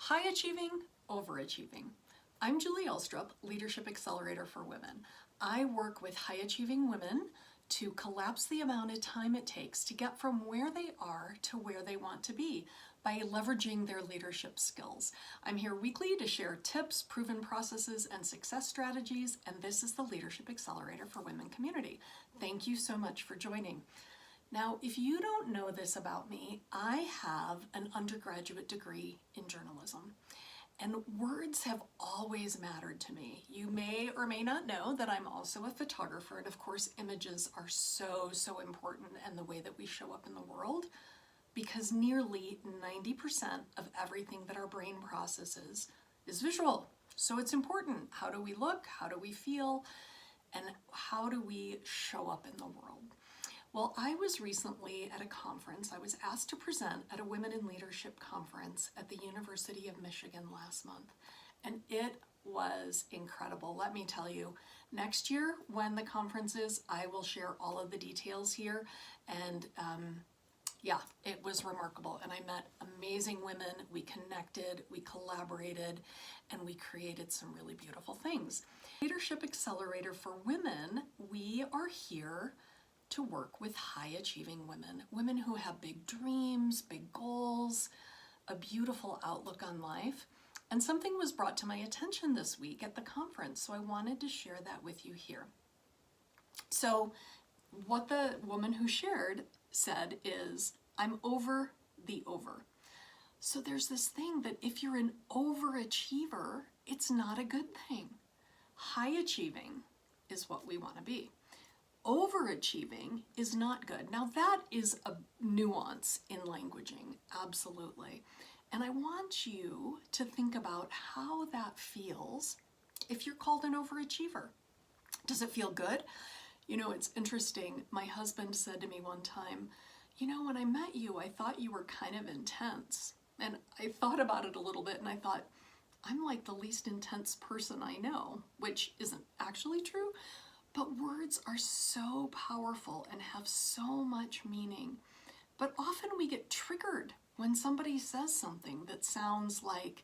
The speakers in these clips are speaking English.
High achieving, overachieving. I'm Julie Ulstrup, Leadership Accelerator for Women. I work with high achieving women to collapse the amount of time it takes to get from where they are to where they want to be by leveraging their leadership skills. I'm here weekly to share tips, proven processes, and success strategies, and this is the Leadership Accelerator for Women community. Thank you so much for joining. Now, if you don't know this about me, I have an undergraduate degree in journalism, and words have always mattered to me. You may or may not know that I'm also a photographer, and of course, images are so important in the way that we show up in the world, because nearly 90% of everything that our brain processes is visual. So it's important. How do we look? How do we feel? And how do we show up in the world? Well, I was recently at a conference. I was asked to present at a Women in Leadership conference at the University of Michigan last month, and it was incredible. Let me tell you, next year when the conference is, I will share all of the details here, and yeah, it was remarkable, and I met amazing women. We connected, we collaborated, and we created some really beautiful things. Leadership Accelerator for Women, we are here to work with high-achieving women, women who have big dreams, big goals, a beautiful outlook on life. And something was brought to my attention this week at the conference, so I wanted to share that with you here. So what the woman who shared said is, I'm over the over. So there's this thing that if you're an overachiever, it's not a good thing. High achieving is what we want to be. Overachieving is not good. Now that is a nuance in languaging, absolutely. And I want you to think about how that feels if you're called an overachiever. Does it feel good? You know, it's interesting. My husband said to me one time, you know, when I met you, I thought you were kind of intense. And I thought about it a little bit and I thought, I'm like the least intense person I know, which isn't actually true. But words are so powerful and have so much meaning. But often we get triggered when somebody says something that sounds like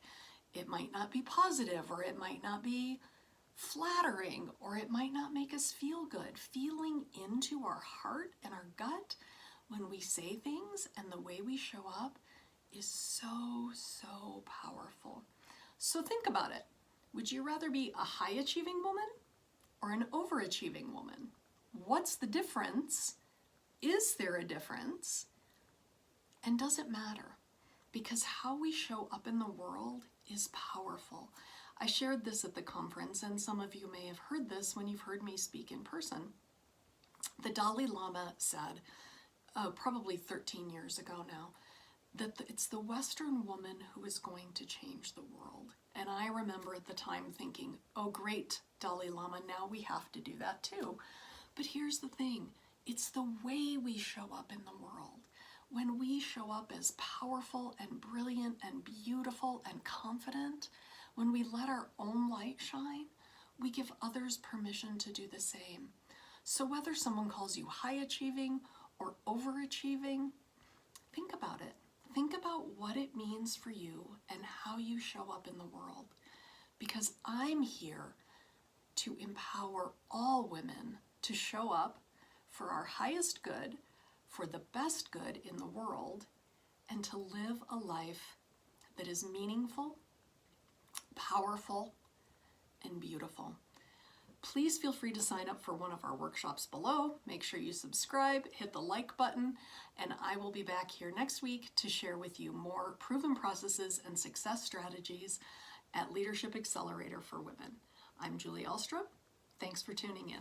it might not be positive, or it might not be flattering, or it might not make us feel good. Feeling into our heart and our gut when we say things and the way we show up is so powerful. So think about it. Would you rather be a high-achieving woman or an overachieving woman? What's the difference? Is there a difference? And does it matter? Because how we show up in the world is powerful. I shared this at the conference, and some of you may have heard this when you've heard me speak in person. The Dalai Lama said, probably 13 years ago now, that it's the Western woman who is going to change the world. And I remember at the time thinking, oh great, Dalai Lama, now we have to do that too. But here's the thing, it's the way we show up in the world. When we show up as powerful and brilliant and beautiful and confident, when we let our own light shine, we give others permission to do the same. So whether someone calls you high achieving or overachieving, think about it. Think about what it means for you and how you show up in the world. Because I'm here to empower all women to show up for our highest good, for the best good in the world, and to live a life that is meaningful, powerful, and beautiful. Please feel free to sign up for one of our workshops below. Make sure you subscribe, hit the like button, and I will be back here next week to share with you more proven processes and success strategies at Leadership Accelerator for Women. I'm Julie Ulstrup. Thanks for tuning in.